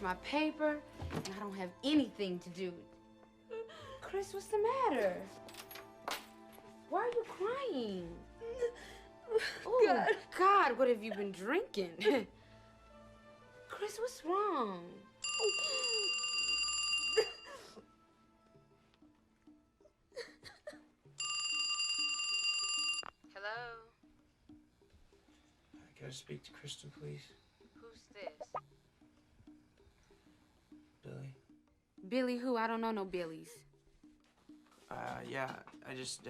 my paper, and I don't have anything to do. Chris, what's the matter? Why are you crying? Oh, God, what have you been drinking? Chris, what's wrong? Hello? Can I speak to Kristen, please? Who's this? Billy? Billy who? I don't know no Billies. Yeah, I just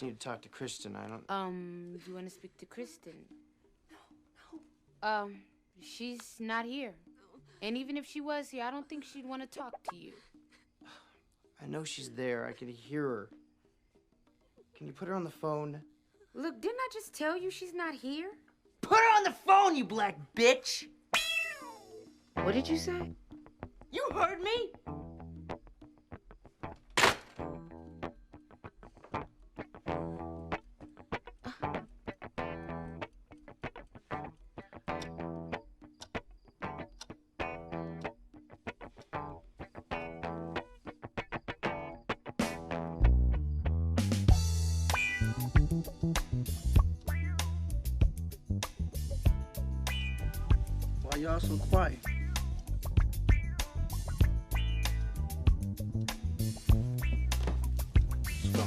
need to talk to Kristen. I don't... You want to speak to Kristen? No. She's not here. And even if she was here, I don't think she'd want to talk to you. I know she's there. I can hear her. Can you put her on the phone? Look, didn't I just tell you she's not here? Put her on the phone, you black bitch! What did you say? You heard me! Why y'all so quiet? Let's go.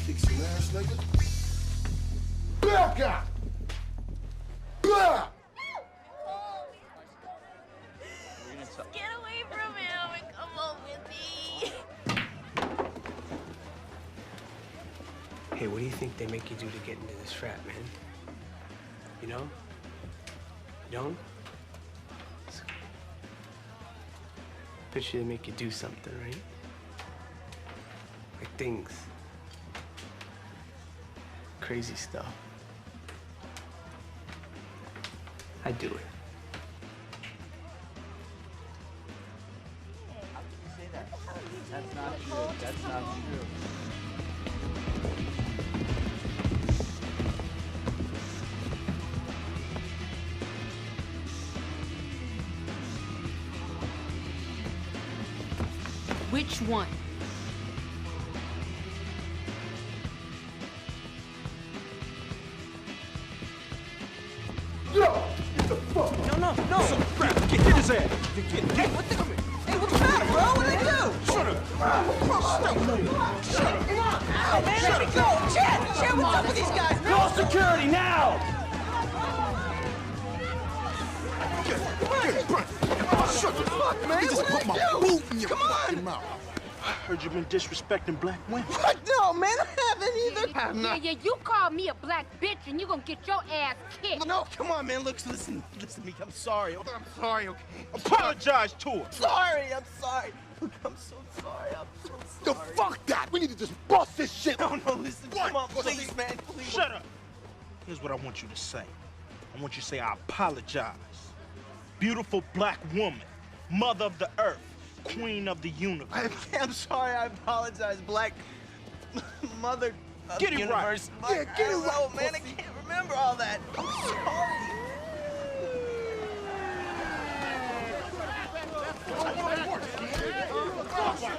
Kick some ass, nigga. Back out! Back! Get away from him and come home with me. Hey, what do you think they make you do to get into this trap, man? You know? You don't? Bet you they make you do something, right? Like things. Crazy stuff. I do it. That's not true. That's not true. Which one? Yo! Get the fuck! No! Get his ass! Hey, what's the matter, bro? What did I do? Shut up! Stop moving! Shut up! Come on! Ow, man, let me go! Chad, what's up with these guys, man? Call security now! Get it, Brent! Shut the fuck, man. You just What put did my I do? boot in your Come on. fucking mouth. I heard you've been disrespecting black women. What? No, man, I haven't either. Yeah, you called me a black bitch and you're gonna get your ass kicked. No, come on, man. Look, listen to me. I'm sorry. I'm sorry, okay? Apologize to her. I'm sorry. Look, I'm so sorry. Yo, fuck that! We need to just bust this shit! No, listen. Come on, please, man, please. Shut up. Here's what I want you to say. I want you to say, I apologize. Beautiful black woman, mother of the earth, queen of the universe. I'm sorry. I apologize, black mother of Get the it right. universe. Yeah, get it right, Oh, man, I pussy. can't remember all that. I'm sorry.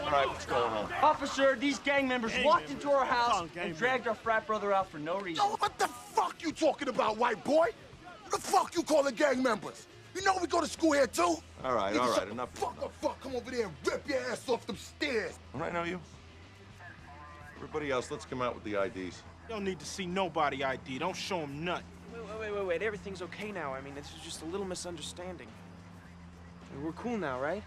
All right, what's going on? Officer, these gang members walked into our house and dragged our frat brother out for no reason. Yo, what the fuck you talking about, white boy? What the fuck you calling gang members? You know we go to school here, too? All right, Nigga, shut the enough. fuck, come over there and rip your ass off them stairs. Don't I know you? Everybody else, let's come out with the IDs. You don't need to see nobody ID. Don't show them nothing. Wait. Everything's okay now. I mean, this was just a little misunderstanding. We're cool now, right?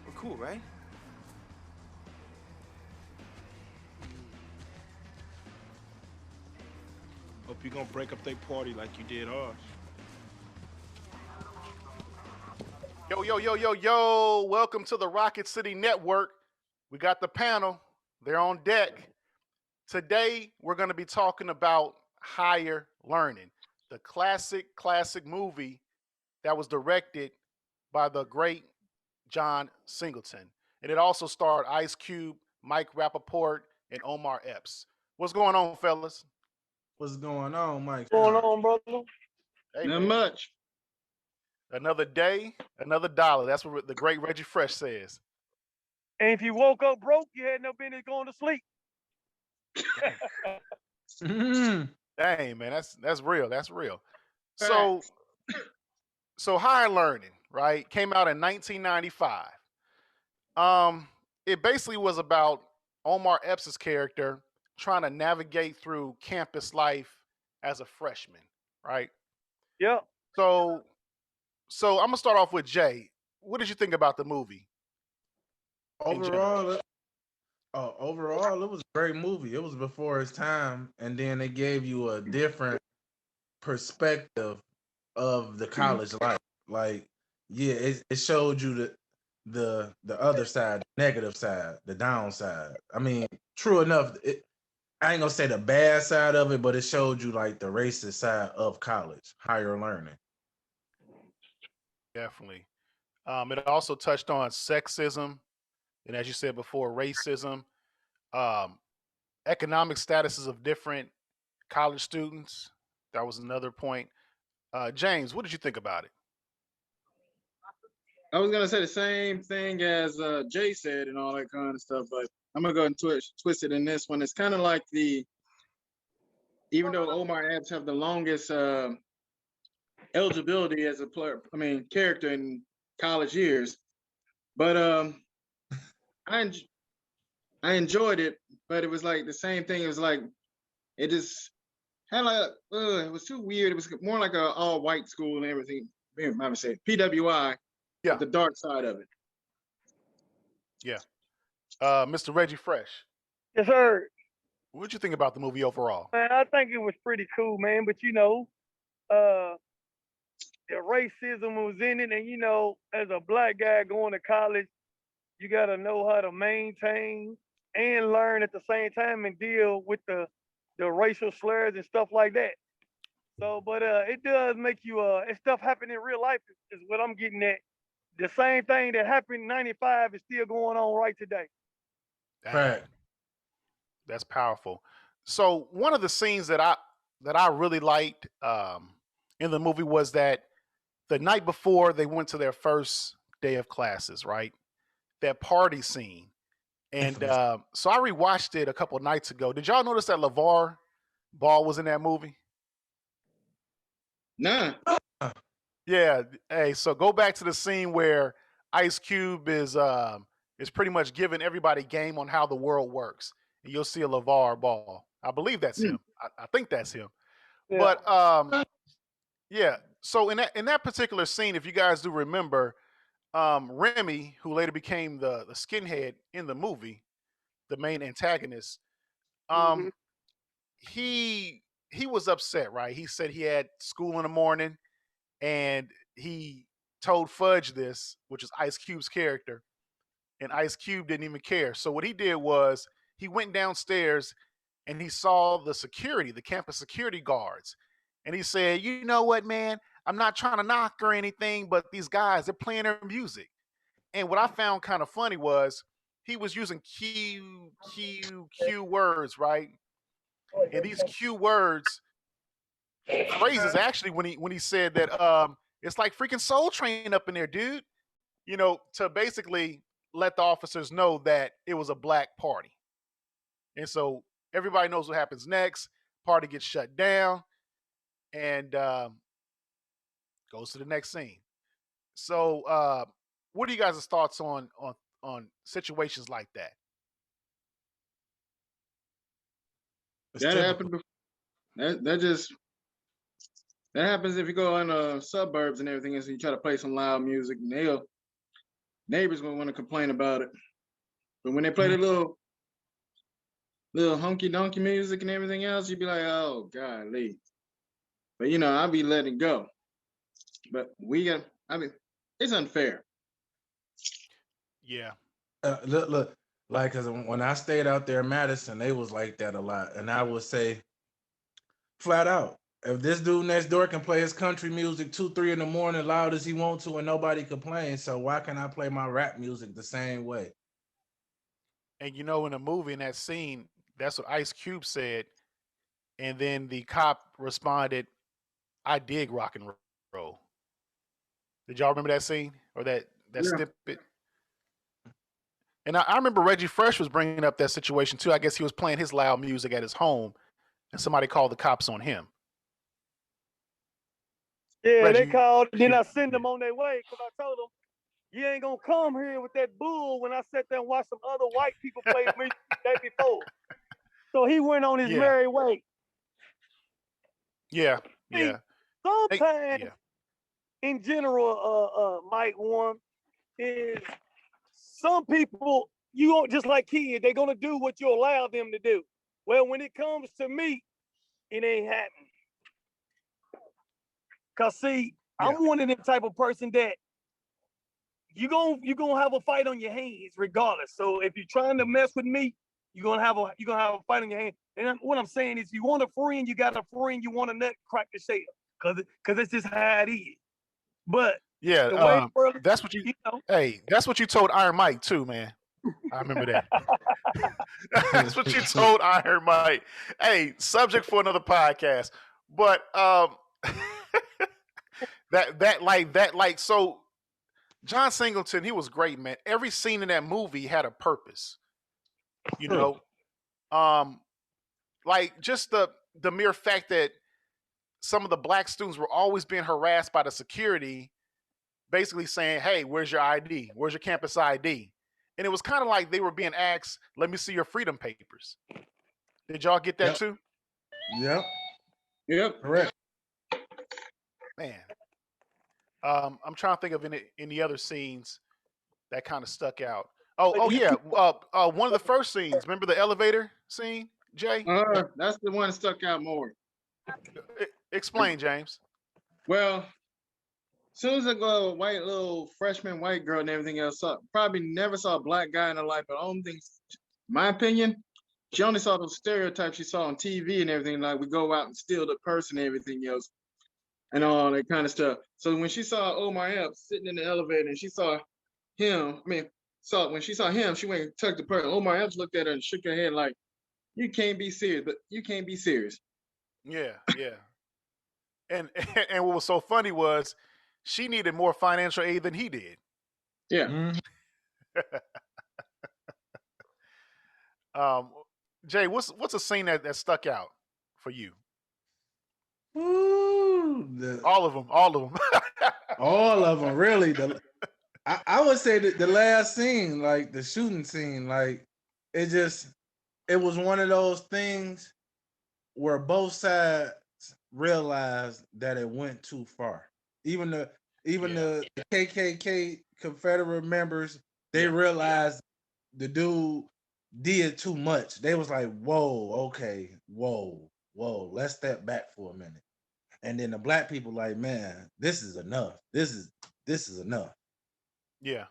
We're cool, right? Hope you're gonna break up their party like you did ours. Yo. Welcome to the Rocket City Network. We got the panel. They're on deck. Today, we're going to be talking about Higher Learning, the classic movie that was directed by the great John Singleton. And it also starred Ice Cube, Mike Rappaport, and Omar Epps. What's going on, fellas? What's going on, Mike? What's going on, brother? Hey, Not man. much. Another day, another dollar. That's what the great Reggie Fresh says. And if you woke up broke, you had no business going to sleep. Dang, man, that's real. That's real. So Higher Learning, right? Came out in 1995. It basically was about Omar Epps' character trying to navigate through campus life as a freshman, right? Yeah. So I'm gonna start off with Jay. What did you think about the movie? Overall, it was a great movie. It was before its time, and then it gave you a different perspective of the college life. Like, yeah, it showed you the other side, the negative side, the downside. I mean, true enough, I ain't gonna say the bad side of it, but it showed you like the racist side of college, higher learning. Definitely. It also touched on sexism, and as you said before, racism, economic statuses of different college students. That was another point. James, what did you think about it? I was gonna say the same thing as Jay said and all that kind of stuff, but I'm gonna go and twist it in this one. It's kind of like even though Omar Epps have the longest eligibility as a player, character in college years, but I enjoyed it, but it was like the same thing. It was like it just had like it was too weird. It was more like a all white school and everything. I would say PWI. Yeah. The dark side of it. Yeah. Mr. Reggie Fresh. Yes, sir. What did you think about the movie overall? Man, I think it was pretty cool, man. But the racism was in it, and as a black guy going to college, you got to know how to maintain and learn at the same time and deal with the racial slurs and stuff like that. So, but it does make you and stuff happen in real life is what I'm getting at. The same thing that happened in '95 is still going on right today. Right. That's powerful. So one of the scenes that I really liked in the movie was that the night before they went to their first day of classes, right? That party scene. And so I rewatched it a couple of nights ago. Did y'all notice that LeVar Ball was in that movie? Nah. Yeah. Hey, so go back to the scene where Ice Cube is pretty much giving everybody game on how the world works. And you'll see a LeVar Ball. I believe that's him. I think that's him. Yeah. But yeah. So in that particular scene, if you guys do remember, Remy, who later became the skinhead in the movie, the main antagonist, he was upset, right? He said he had school in the morning, and he told Fudge this, which is Ice Cube's character, and Ice Cube didn't even care. So what he did was he went downstairs and he saw the campus security guards, and he said, "You know what, man? I'm not trying to knock or anything, but these guys, they're playing their music." And what I found kind of funny was he was using Q words, right? And these Q words, phrases actually when he said that it's like freaking Soul Train up in there, dude. To basically let the officers know that it was a black party. And so everybody knows what happens next. Party gets shut down and goes to the next scene. So what are you guys' thoughts on situations like that? That happened before. That happens if you go in suburbs and everything, and so you try to play some loud music, and neighbors will want to complain about it. But when they play the little hunky donkey music and everything else, you'd be like, "Oh, golly." But I'll be letting it go. But it's unfair. Yeah. Look, like, cause when I stayed out there in Madison, they was like that a lot, and I would say, flat out, if this dude next door can play his country music 2-3 in the morning loud as he wants to and nobody complains, so why can't I play my rap music the same way? And in the movie, in that scene, that's what Ice Cube said. and then the cop responded, "I dig rock and roll." Did y'all remember that scene or that Yeah. snippet? And I remember Reggie Fresh was bringing up that situation too. I guess he was playing his loud music at his home, and somebody called the cops on him. Yeah, Reggie, they called. Then I sent them on their way because I told them, you ain't going to come here with that bull when I sat there and watched some other white people play music the day before. So he went on his Yeah. merry way. Yeah, See, yeah. sometimes, Yeah. in general, Mike, one is some people, you don't just like kids, they're going to do what you allow them to do. Well, when it comes to me, it ain't happening. Cause see, I'm one of them type of person that you gonna have a fight on your hands regardless. So if you're trying to mess with me, you're gonna have a fight on your hands. And what I'm saying is, you want a friend, you got a friend. You want a nut, crack the shell, cause that's just how it is. But Yeah, the way the world, that's what you know, hey, that's what you told Iron Mike too, man. I remember that. That's what you told Iron Mike. Hey, subject for another podcast. But so John Singleton, he was great, man. Every scene in that movie had a purpose. You know? Like just the mere fact that some of the black students were always being harassed by the security, basically saying, "Hey, where's your ID? Where's your campus ID?" And it was kind of like they were being asked, "Let me see your freedom papers." Did y'all get that too? Yep. Correct. Man, I'm trying to think of any other scenes that kind of stuck out. Oh yeah. One of the first scenes. Remember the elevator scene, Jay? That's the one that stuck out more. Explain, James. Well, as soon as I go, white little freshman white girl and everything else, probably never saw a black guy in her life. But I don't think, my opinion, she only saw those stereotypes she saw on TV and everything. Like we go out and steal the purse and everything else, and all that kind of stuff. So when she saw Omar Epps sitting in the elevator and she saw him, when she saw him, she went and tucked the purse. Omar Epps looked at her and shook her head like, "You can't be serious, but you can't be serious." Yeah. And what was so funny was she needed more financial aid than he did. Yeah. Jay, what's a scene that stuck out for you? Ooh, all of them. All of them, really. I would say that the last scene, like the shooting scene, like it was one of those things where both sides realized that it went too far. Even the KKK Confederate members, they realized the dude did too much. They was like, "Whoa, okay, whoa, let's step back for a minute." And then the black people like, "Man, this is enough. This is enough." Yeah.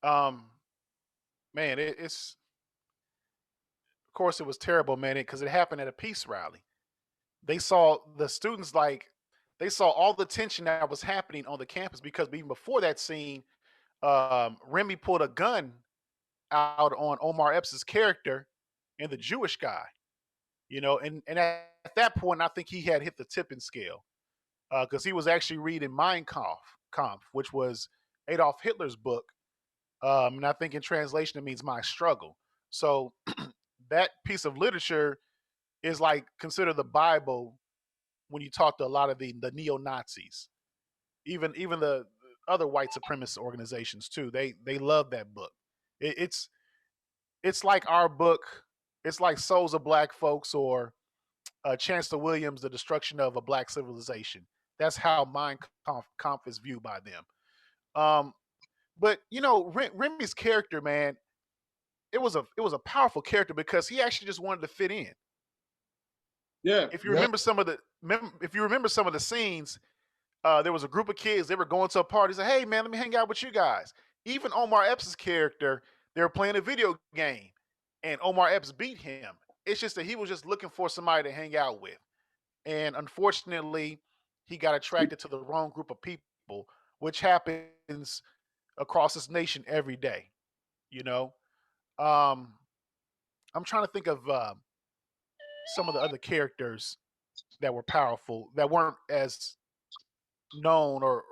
Man, it's of course it was terrible, man, because it happened at a peace rally. They saw the students they saw all the tension that was happening on the campus because even before that scene, Remy pulled a gun out on Omar Epps' character and the Jewish guy, and at that point, I think he had hit the tipping scale because he was actually reading Mein Kampf, which was Adolf Hitler's book, and I think in translation it means "My Struggle." So that piece of literature is like considered the Bible when you talk to a lot of the neo-Nazis, even the other white supremacist organizations too. They love that book. It's like our book. It's like Souls of Black Folks or Chancellor Williams, The Destruction of a Black Civilization. That's how Mein Kampf is viewed by them. But Remy's character, man, it was a powerful character because he actually just wanted to fit in. Yeah. If you remember some of the scenes, there was a group of kids. They were going to a party. Said, "Hey, man, let me hang out with you guys." Even Omar Epps' character, they were playing a video game, and Omar Epps beat him. It's just that he was just looking for somebody to hang out with, and unfortunately, he got attracted to the wrong group of people, which happens across this nation every day. I'm trying to think of some of the other characters that were powerful that weren't as known, or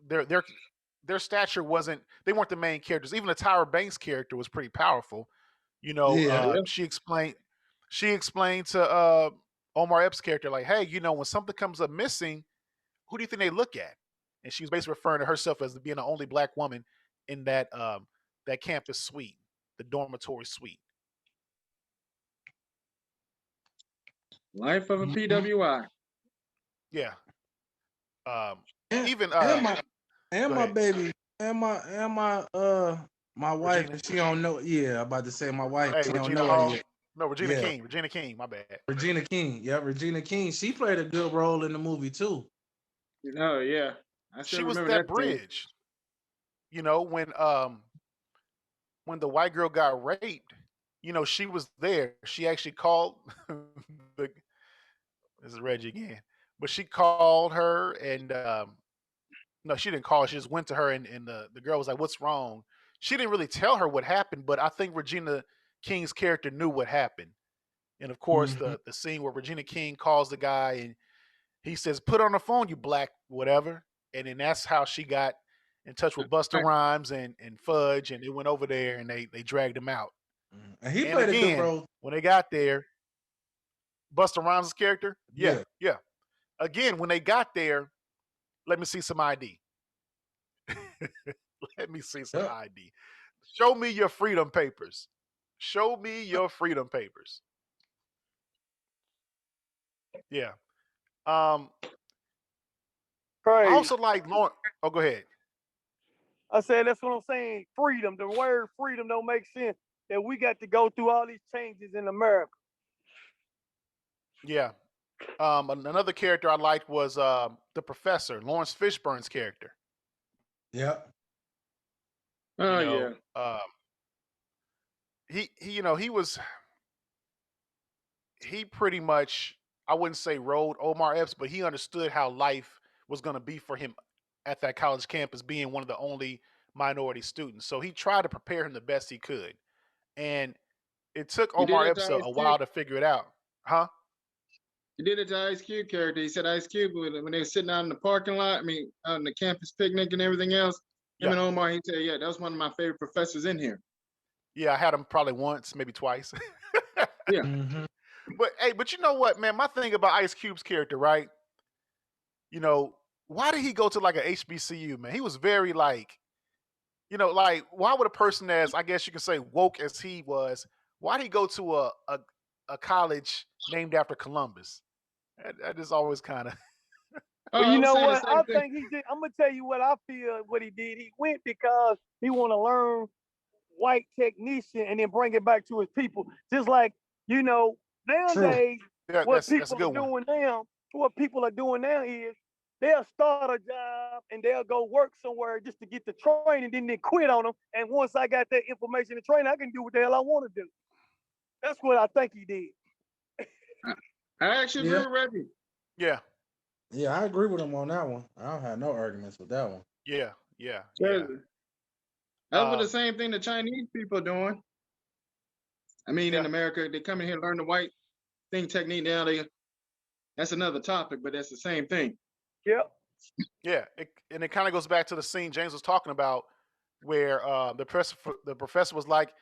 their stature wasn't. They weren't the main characters. Even the Tyra Banks character was pretty powerful. You know, Yeah. she explained to Omar Epps' character, like, hey, you know, when something comes up missing, who do you think they look at? And she was basically referring to herself as being the only black woman in that that campus suite, the dormitory suite. Life of a PWI. Yeah. And, Even my ahead. baby and my my wife, Regina? she don't know. Yeah, I'm about to say my wife. Hey, She don't Regina know her Hall. yet. No, Regina Yeah. King. Regina King. My bad. Regina King. Yeah, Regina King. She played a good role in the movie too. Oh yeah, I still She was remember that that scene. bridge. You know, when the white girl got raped, you know, she was there. She actually called the this is Reggie again. But she called her and no, she didn't call her. She just went to her and the girl was like, "What's wrong?" She didn't really tell her what happened, but I think Regina King's character knew what happened. And of course, the scene where Regina King calls the guy and he says, "Put her on the phone, you black whatever." And then that's how she got in touch with Busta Rhymes and Fudge, and they went over there and they dragged him out. And he And played a again, good role. when they got there, Busta Rhymes' character, yeah. Again, when they got there, let me see some ID. Let me see some ID. Show me your freedom papers. Show me your freedom papers. Yeah. I Crazy. also like Lauren. Oh, go ahead. I said that's what I'm saying. Freedom. The word freedom don't make sense. That we got to go through all these changes in America. Yeah. Another character I liked was the professor, Lawrence Fishburne's character. Yeah. Oh You know, yeah. He you know, he pretty much, I wouldn't say rode Omar Epps, but he understood how life was going to be for him at that college campus, being one of the only minority students. So he tried to prepare him the best he could. And it took You did Omar it Epps to a Ice while Cube. to figure it out. Huh? He did it to Ice Cube character. He said Ice Cube when they were sitting out in the parking lot. I mean, out in the campus picnic and everything else. Him and Omar, he said, "Yeah, that was one of my favorite professors in here." Yeah, I had him probably once, maybe twice. Yeah. But hey, but you know what, man? My thing about Ice Cube's character, right? You know, why did he go to like a HBCU, man? He was very like, you know, like why would a person as, I guess you can say, woke as he was, why did he go to a college named after Columbus? That is always kind of. But you know what? I think he did. I'm gonna tell you what I feel. What he did. He went because he want to learn white technician and then bring it back to his people. Just like, you know, nowadays, Yeah, what that's a people good are one. doing now, what people are doing now is they'll start a job and they'll go work somewhere just to get the training, then they quit on them. And once I got that information and training, I can do what the hell I want to do. That's what I think he did. I actually agree with Reggie. Yeah. Yeah, I agree with him on that one. I don't have no arguments with that one. Yeah, yeah. That's what the same thing the Chinese people are doing. I mean, in America, they come in here and learn the white thing technique. Now that's another topic, but that's the same thing. Yep. Yeah, and it kind of goes back to the scene James was talking about, where the professor was like,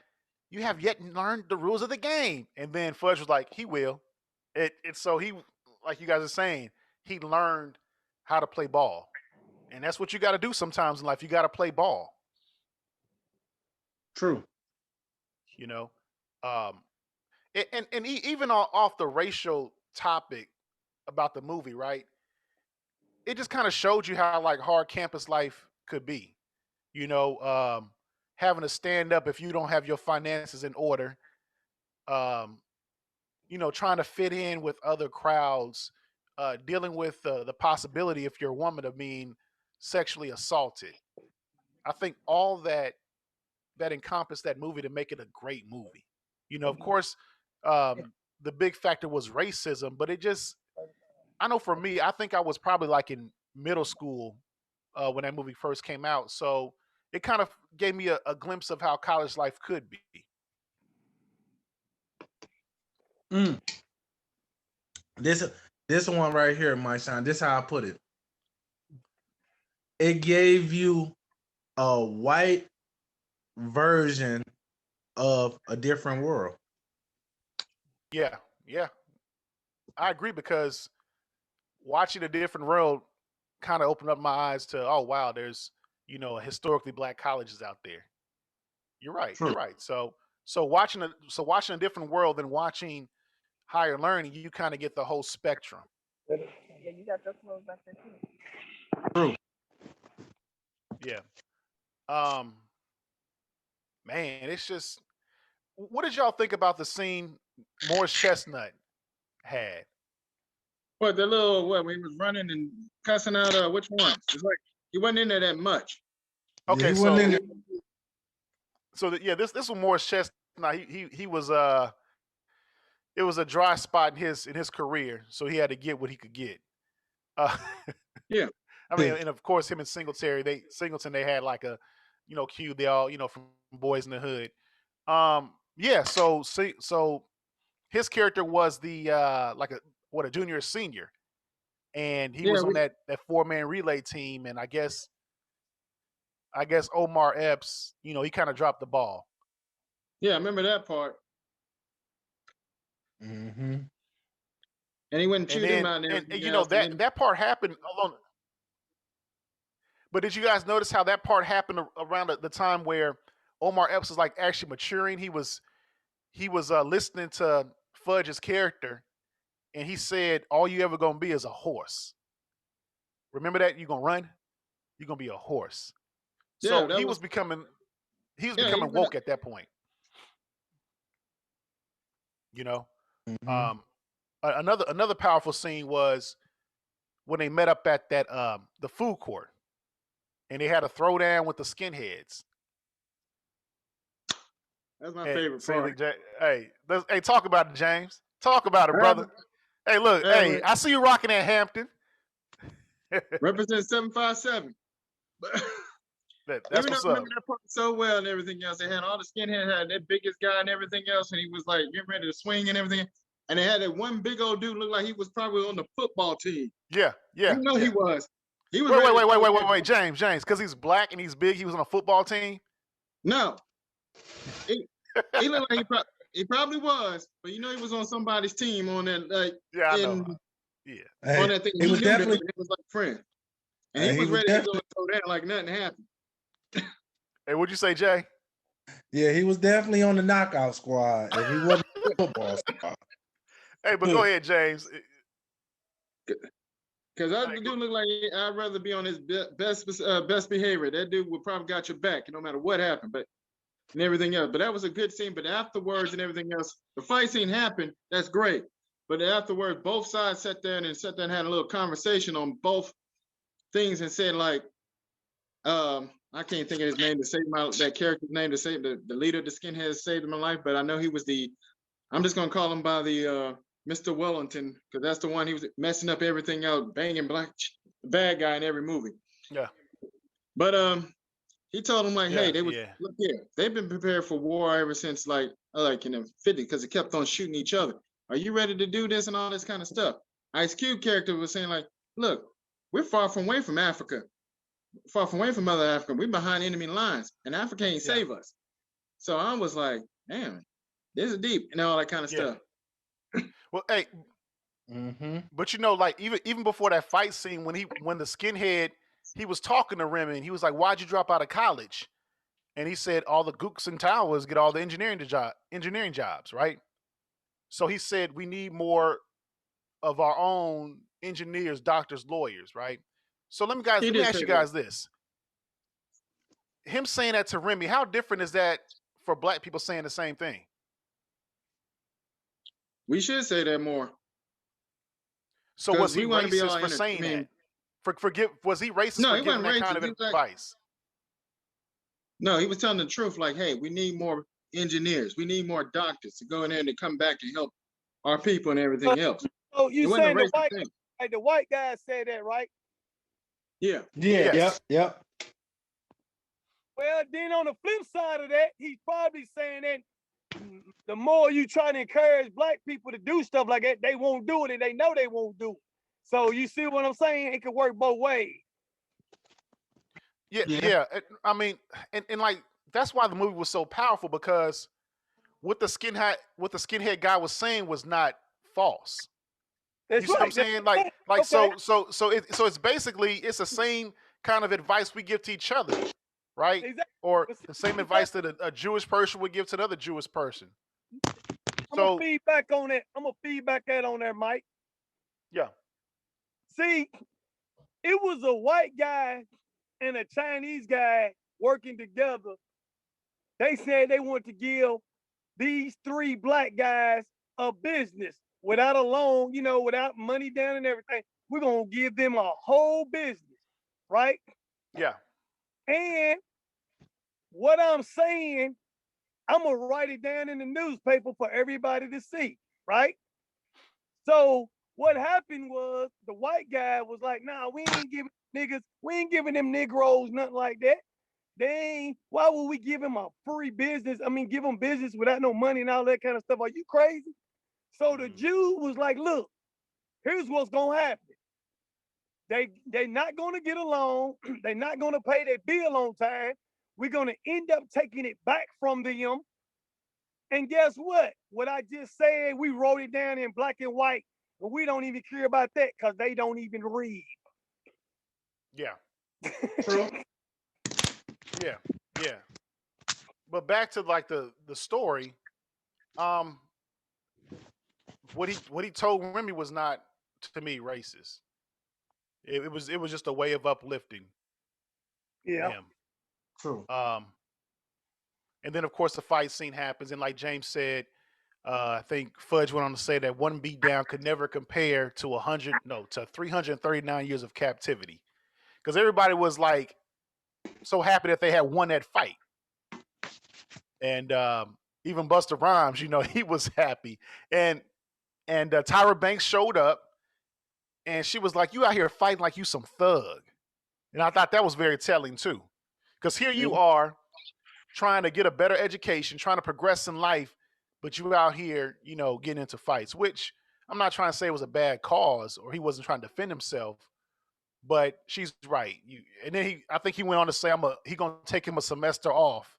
"You have yet learned the rules of the game," and then Fudge was like, "He will." So he, like you guys are saying, he learned how to play ball, and that's what you got to do sometimes in life. You got to play ball. True. You know, even off the racial topic about the movie, right? It just kind of showed you how like hard campus life could be. You know, having to stand up if you don't have your finances in order. You know, trying to fit in with other crowds, dealing with the possibility, if you're a woman, of being sexually assaulted. I think all that encompassed that movie to make it a great movie. You know, of course, the big factor was racism, but it just, I know for me, I think I was probably like in middle school when that movie first came out. So it kind of gave me a glimpse of how college life could be. this one right here, my shine. This is how I put it. It gave you a white version of a different world. Yeah, yeah. I agree because watching a different world kind of opened up my eyes to, oh wow, there's historically black colleges out there. You're right. True. You're right. So watching a different world than watching higher learning, you kind of get the whole spectrum. Yeah, you got your clothes back there too. True. Yeah. Man, it's just. What did y'all think about the scene Morris Chestnut had? What the little when he was running and cussing out which ones? It's like he wasn't in there that much. Okay, he so wasn't in this was Morris Chestnut. He was it was a dry spot in his career, so he had to get what he could get. Yeah. I mean, and of course, him and Singleton, they had like a, cue. They all, from Boys in the Hood. Yeah. So his character was the like a junior or senior, and he was on that 4-man relay team, and I guess Omar Epps, he kind of dropped the ball. Yeah, I remember that part. Mm-hmm. And he went and chewed him out, and that part happened alone. But did you guys notice how that part happened around the time where Omar Epps was like actually maturing? He was listening to Fudge's character, and he said, "All you ever gonna be is a horse. Remember that? You gonna run? You're gonna be a horse." So he was becoming woke at that point. Mm-hmm. Another powerful scene was when they met up at that the food court, and they had a throwdown with the skinheads. That's my favorite part. Hey, talk about it, James. Talk about it, brother. Hey, look, I see you rocking at Hampton. Represent 757. That's Even what's though I up. remember that part so well and everything else. They had all the skinheads, had that biggest guy and everything else, and he was like getting ready to swing and everything. And they had that one big old dude look like he was probably on the football team. Yeah. You know he was. He was. Wait, James, because he's black and he's big. He was on a football team. No, he looked like he probably was, but he was on somebody's team on that on that thing. He was definitely it was like a friend, and he was ready to go and throw that like nothing happened. Hey, what'd you say, Jay? Yeah, he was definitely on the knockout squad, and he wasn't on the football squad. Hey, but go ahead, James. Because that dude look like I'd rather be on his best behavior. That dude would probably got your back, no matter what happened, but and everything else. But that was a good scene. But afterwards and everything else, the fight scene happened. That's great. But afterwards, both sides sat there and had a little conversation on both things and said like, I can't think of his name to save that character's name to save the leader of the skinheads saved my life, but I know he was I'm just gonna call him by the Mr. Wellington, because that's the one he was messing up everything out, banging bad guy in every movie. Yeah. But he told him like, hey, look here, they've been prepared for war ever since like in the 50s, because it kept on shooting each other. Are you ready to do this and all this kind of stuff? Ice Cube character was saying like, look, we're far from away from Africa. Far from away from Mother Africa. We're behind enemy lines, and Africa ain't save us. So I was like, damn, this is deep and all that kind of stuff. Well, hey, but like even before that fight scene, when the skinhead, he was talking to Remy, and he was like, "Why'd you drop out of college?" And he said, "All the gooks and towers get all the engineering jobs, right?" So he said, "We need more of our own engineers, doctors, lawyers, right?" So let me ask you guys this. Him saying that to Remy, how different is that for black people saying the same thing? We should say that more. So was he racist for saying that? Was he racist for giving that kind of advice? No, he was telling the truth. Like, hey, we need more engineers. We need more doctors to go in there and to come back and help our people and everything else. Oh, you saying the white guy said that, right? Yeah. Yep. Well, then on the flip side of that, he's probably saying that the more you try to encourage black people to do stuff like that, they won't do it, and they know they won't do it. So you see what I'm saying? It can work both ways. Yeah. I mean, and like that's why the movie was so powerful, because what the skinhead guy was saying was not false. That's You see what I'm right. saying? Like Okay. so it's basically it's the same kind of advice we give to each other, right? Exactly. Or the same advice that a Jewish person would give to another Jewish person. I'm gonna feedback on that. I'm gonna feedback that on there, Mike. Yeah. See, it was a white guy and a Chinese guy working together. They said they wanted to give these 3 black guys a business without a loan, without money down and everything. We're gonna give them a whole business, right? Yeah. And what I'm saying, I'm gonna write it down in the newspaper for everybody to see, right? So what happened was the white guy was like, nah, we ain't giving them Negroes nothing like that. Why would we give him a free business? I mean, give him business without no money and all that kind of stuff. Are you crazy? So the Jew was like, look, here's what's gonna happen. They not gonna get a loan, they're not gonna pay their bill on time. We're gonna end up taking it back from them. And guess what? What I just said, we wrote it down in black and white, but we don't even care about that because they don't even read. Yeah. True. Yeah. But back to like the story, what he told Remy was not, to me, racist. It was just a way of uplifting him. True. And then of course the fight scene happens, and like James said, I think Fudge went on to say that one beatdown could never compare to 339 years of captivity, because everybody was like so happy that they had won that fight, and even Busta Rhymes, he was happy, and Tyra Banks showed up, and she was like, "You out here fighting like you some thug," and I thought that was very telling too, because here you are trying to get a better education, trying to progress in life, but you out here, getting into fights, which I'm not trying to say was a bad cause or he wasn't trying to defend himself, but she's right. And then I think he went on to say he gonna take him a semester off,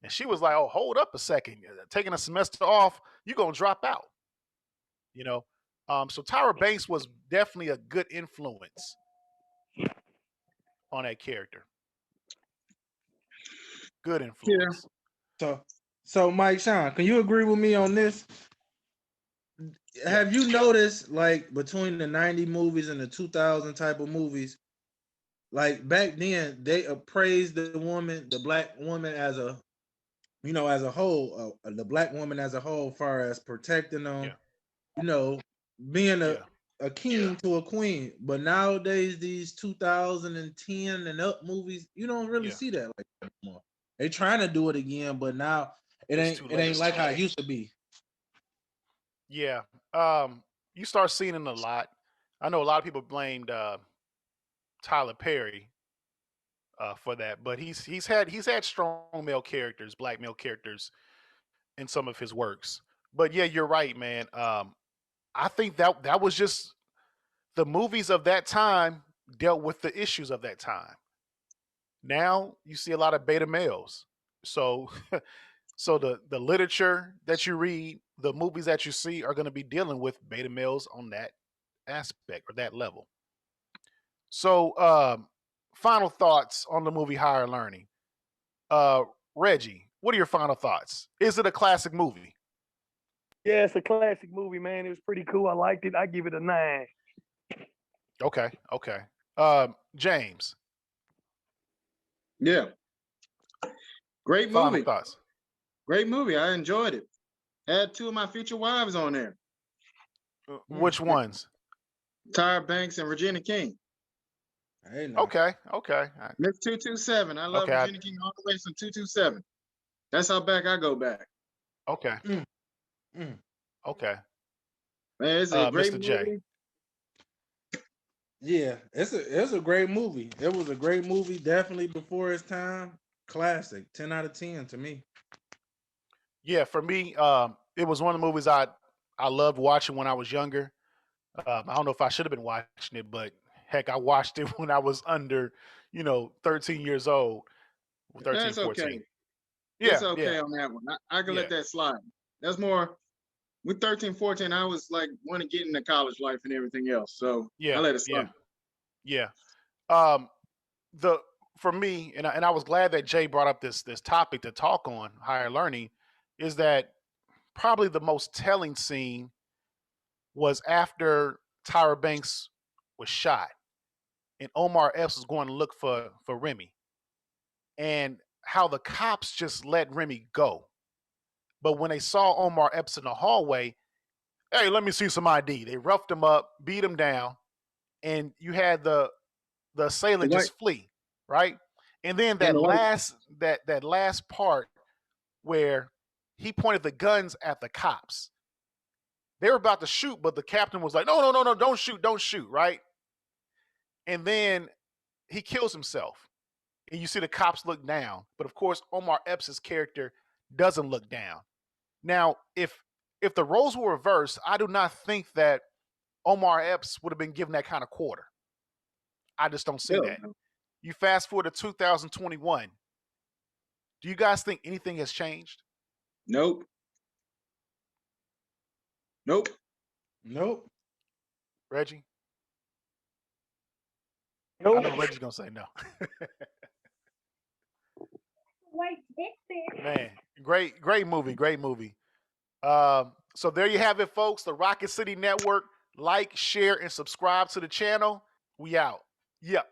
and she was like, "Oh, hold up a second, taking a semester off, you gonna drop out," So Tyra Banks was definitely a good influence on that character. Good influence. So Mike Sean, can you agree with me on this? Have you noticed, like, between the 90 movies and the 2000 type of movies, like back then they appraised the black woman as a, as a whole, the black woman as a whole, far as protecting them, being a king to a queen. But nowadays, these 2010 and up movies, you don't really see that like that anymore. They trying to do it again, but now it ain't like how it used to be. Yeah. You start seeing it a lot. I know a lot of people blamed Tyler Perry for that, but he's had strong male characters, black male characters in some of his works. But yeah, you're right, man. I think that was just the movies of that time dealt with the issues of that time. Now you see a lot of beta males. So the literature that you read, the movies that you see are going to be dealing with beta males on that aspect or that level. So final thoughts on the movie Higher Learning. Reggie, what are your final thoughts? Is it a classic movie? Yeah, it's a classic movie, man. It was pretty cool. I liked it. I give it a 9. Okay. James. Yeah. Great movie. Final thoughts. Great movie. I enjoyed it. Had 2 of my future wives on there. Which ones? Tyra Banks and Regina King. Okay. Miss 227. I love Regina King all the way from 227. That's how back I go back. Okay. Okay. Man, it's a great Mr. movie. J. Yeah, it's a great movie. It was a great movie, definitely before its time. Classic. 10 out of 10 to me. Yeah, for me, it was one of the movies I loved watching when I was younger. I don't know if I should have been watching it, but heck, I watched it when I was under, 13 years old, 13, That's okay. 14. It's Yeah, okay yeah, on that one. I can yeah, let that slide. That's more with 13, 14, I was like want to get into college life and everything else. So I yeah, let it yeah, slide. yeah. Um, the for me, and I was glad that Jay brought up this topic to talk on higher learning, is that probably the most telling scene was after Tyra Banks was shot and Omar Epps was going to look for Remy, and how the cops just let Remy go. But when they saw Omar Epps in the hallway, hey, let me see some ID. They roughed him up, beat him down, and you had the The assailant white just flee, right? And then and that the white last part where he pointed the guns at the cops. They were about to shoot, but the captain was like, no, no, no, no, don't shoot, right? And then he kills himself. And you see the cops look down. But of course, Omar Epps' character doesn't look down. Now, if the roles were reversed, I do not think that Omar Epps would have been given that kind of quarter. I just don't see no, that. You fast forward to 2021. Do you guys think anything has changed? nope, nope. Nope. Reggie? I Nope. know Reggie's gonna say no. Man, great movie, great movie. So there you have it, folks. The Rocket City Network. Like, share, and subscribe to the channel. We out. Yep.